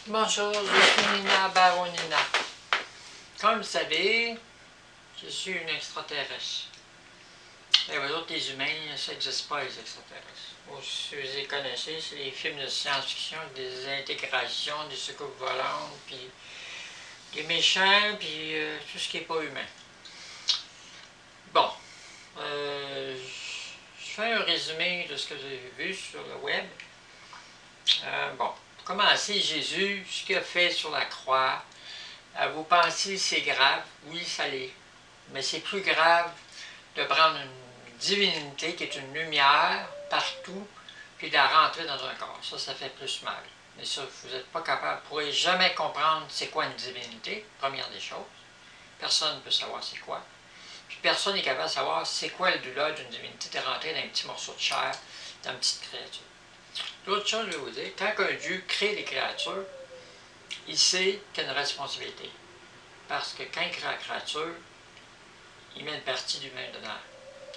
Bonjour, je suis Nina Baronina. Comme vous le savez, je suis une extraterrestre. Et vous autres, les humains, ça n'existe pas, les extraterrestres. Si vous les connaissez, c'est les films de science-fiction, des intégrations, des soucoupes volantes, puis des méchants, puis tout ce qui n'est pas humain. Bon, je fais un résumé de ce que j'ai vu sur le web. Bon, pour commencer, Jésus, ce qu'il a fait sur la croix, vous pensez que c'est grave? Oui, ça l'est. Mais c'est plus grave de prendre une divinité qui est une lumière partout, puis de la rentrer dans un corps. Ça fait plus mal. Mais ça, vous n'êtes pas capable, vous ne pourrez jamais comprendre c'est quoi une divinité, première des choses. Personne ne peut savoir c'est quoi. Puis personne n'est capable de savoir c'est quoi le douleur d'une divinité de rentrer dans un petit morceau de chair, dans une petite créature. L'autre chose, je vais vous dire, quand un Dieu crée les créatures, il sait qu'il y a une responsabilité. Parce que quand il crée la créature, il met une partie d'humain dedans.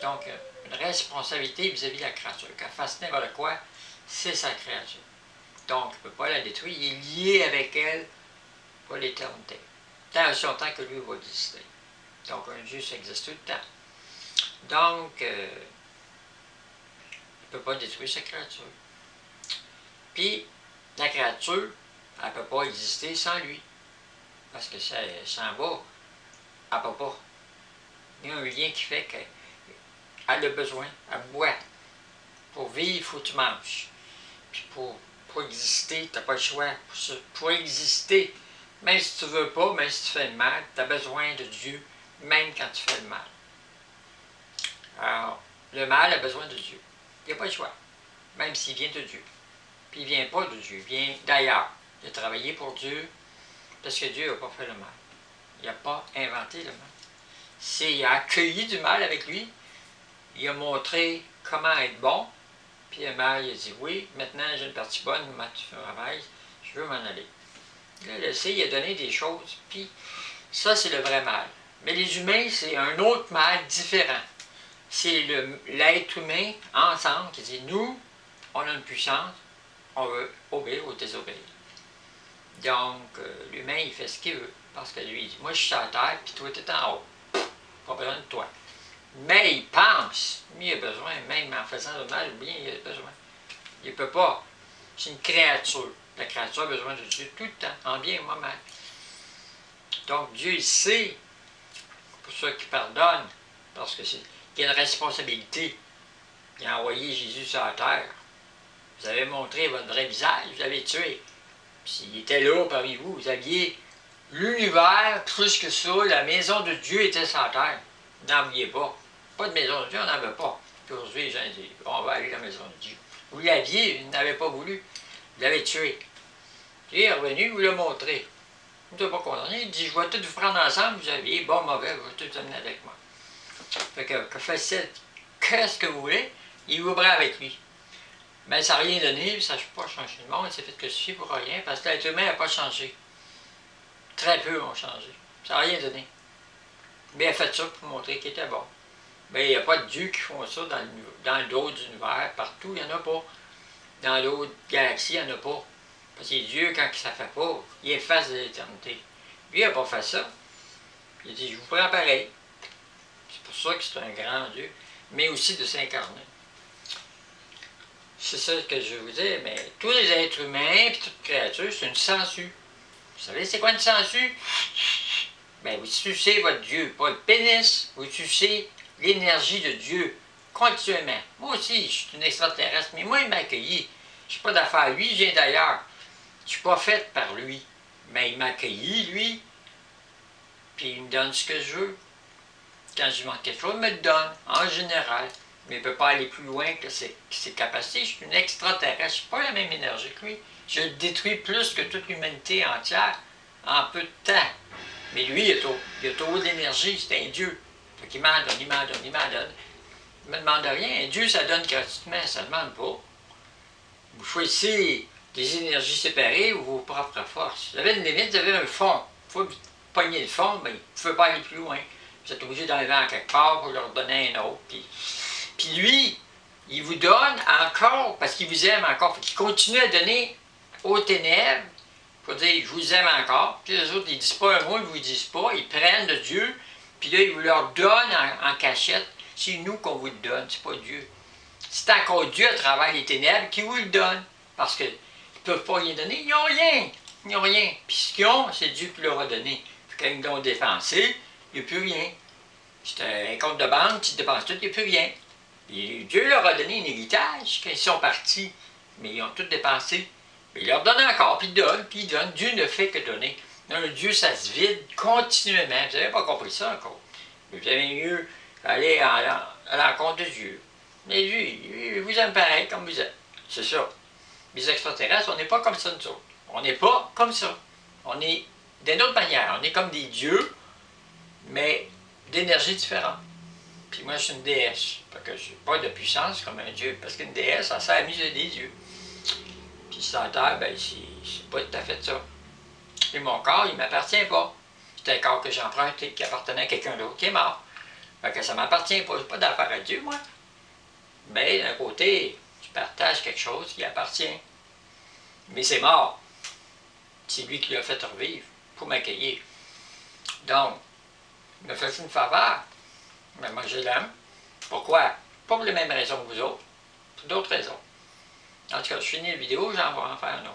Donc, une responsabilité vis-à-vis de la créature. Qu'elle fasse n'importe quoi, c'est sa créature. Donc, il ne peut pas la détruire. Il est lié avec elle pour l'éternité. Tant aussi longtemps que lui va exister. Donc, un Dieu, ça existe tout le temps. Donc, il ne peut pas détruire sa créature. Puis, la créature, elle ne peut pas exister sans lui. Parce que ça s'en va, elle ne peut pas. Il y a un lien qui fait qu'elle a besoin, elle boit. Pour vivre, il faut que tu manges. Puis pour exister, tu n'as pas le choix. Pour exister, même si tu ne veux pas, même si tu fais le mal, tu as besoin de Dieu, même quand tu fais le mal. Alors, le mal a besoin de Dieu. Il n'y a pas le choix, même s'il vient de Dieu. Puis il ne vient pas de Dieu, il vient d'ailleurs. Il a travaillé pour Dieu, parce que Dieu n'a pas fait le mal. Il n'a pas inventé le mal. Il a accueilli du mal avec lui, il a montré comment être bon, puis le mal, il a dit oui, maintenant j'ai une partie bonne, tu fais un travail, je veux m'en aller. Il a laissé, il a donné des choses, puis ça c'est le vrai mal. Mais les humains, c'est un autre mal différent. C'est l'être humain ensemble qui dit nous, on a une puissance, on veut obéir ou désobéir. Donc, l'humain, il fait ce qu'il veut, parce que lui, il dit moi je suis sur la terre, puis toi tu es en haut. Pas besoin de toi. Mais il pense, lui il a besoin, même en faisant le mal, bien il a besoin. Il ne peut pas. C'est une créature. La créature a besoin de Dieu tout le temps, en bien ou en mal. Donc Dieu il sait, pour ceux qui pardonnent, parce que qu'il y a une responsabilité. Il a envoyé Jésus sur la terre. Vous avez montré votre vrai visage, vous l'avez tué. Puis s'il était là parmi vous, vous aviez l'univers, plus que ça, la maison de Dieu était sur la terre. N'en vouliez pas. Pas de maison de Dieu, on n'en veut pas. Puis aujourd'hui, les gens disent, on va aller à la maison de Dieu. Vous l'aviez, vous n'avez pas voulu. Vous l'avez tué. Il est revenu, vous l'a montré. Vous n'êtes pas condamné. Il dit, je vais tout vous prendre ensemble, vous aviez bon, mauvais, je vais tout amener avec moi. Fait que faites qu'est-ce que vous voulez, il vous prend avec lui. Mais ça n'a rien donné, ça n'a pas changé le monde, c'est fait que suffit pour rien, parce que l'être humain n'a pas changé. Très peu ont changé. Ça n'a rien donné. Mais il a fait ça pour montrer qu'il était bon. Mais il n'y a pas de dieux qui font ça dans d'autres univers. Partout, il n'y en a pas. Dans d'autres galaxies, il n'y en a pas. Parce que Dieu, quand ça ne fait pas, il efface de l'éternité. Lui, il n'a pas fait ça. Il a dit, je vous prends pareil. C'est pour ça que c'est un grand Dieu. Mais aussi de s'incarner. C'est ça que je veux vous dire. Mais tous les êtres humains et toute créature, c'est une sangsue. Vous savez c'est quoi une sangsue? Bien, vous sucez votre Dieu, pas le pénis, vous sucez l'énergie de Dieu, continuellement. Moi aussi, je suis une extraterrestre, mais moi, il m'a accueilli. Je n'ai pas d'affaire à lui, je viens d'ailleurs. Je ne suis pas faite par lui. Mais il m'a accueilli, lui, puis il me donne ce que je veux. Quand je manque quelque chose, il me le donne, en général. Mais il ne peut pas aller plus loin que ses capacités. Je suis une extraterrestre, je n'ai pas la même énergie que lui. Je le détruis plus que toute l'humanité entière en peu de temps. Mais lui, il a trop d'énergie, c'est un Dieu. Fait qu'il m'en donne, il m'en donne, il m'en donne. Il ne me demande rien. Un Dieu, ça donne gratuitement, ça ne demande pas. Vous choisissez des énergies séparées ou vos propres forces. Vous avez une limite, vous avez un fond. Il faut que vous pognez le fond, mais vous ne pouvez pas aller plus loin. Vous êtes obligé d'enlever en quelque part pour leur donner un autre. Puis lui, il vous donne encore, parce qu'il vous aime encore. Il continue à donner aux ténèbres pour dire, je vous aime encore. Puis les autres, ils ne disent pas un mot, ils ne vous disent pas. Ils prennent de Dieu, puis là, ils vous leur donnent en cachette. C'est nous qu'on vous le donne, c'est pas Dieu. C'est encore Dieu à travers les ténèbres qui vous le donne. Parce qu'ils ne peuvent pas rien donner, ils n'ont rien. Ils n'ont rien. Puis ce qu'ils ont, c'est Dieu qui leur a donné. Puis quand ils l'ont dépensé, il n'y a plus rien. C'est un compte de banque, tu dépenses tout, il n'y a plus rien. Et Dieu leur a donné un héritage quand ils sont partis. Mais ils ont tout dépensé. Mais il leur donne encore, puis il donne, puis il donne. Dieu ne fait que donner. Un Dieu, ça se vide continuellement. Vous n'avez pas compris ça encore. Mais vous avez mieux aller à l'encontre de Dieu. Mais lui, il vous aime pareil comme vous êtes. C'est ça. Les extraterrestres, on n'est pas comme ça, nous autres. On n'est pas comme ça. On est d'une autre manière. On est comme des dieux, mais d'énergie différente. Puis moi, je suis une déesse. Parce que je n'ai pas de puissance comme un dieu. Parce qu'une déesse, ça sert à amuser des dieux. Puis sur la terre, ben, c'est pas tout à fait ça. Et mon corps, il ne m'appartient pas. C'est un corps que j'ai emprunté, qui appartenait à quelqu'un d'autre qui est mort. Fait que ça ne m'appartient pas. Je n'ai pas d'affaire à Dieu, moi. Mais d'un côté, tu partages quelque chose qui appartient. Mais c'est mort. C'est lui qui l'a fait revivre pour m'accueillir. Donc, il m'a fait une faveur. Mais moi, je l'aime. Pourquoi? Pas pour les mêmes raisons que vous autres. Pour d'autres raisons. En tout cas, je finis la vidéo, j'en vais en faire un autre.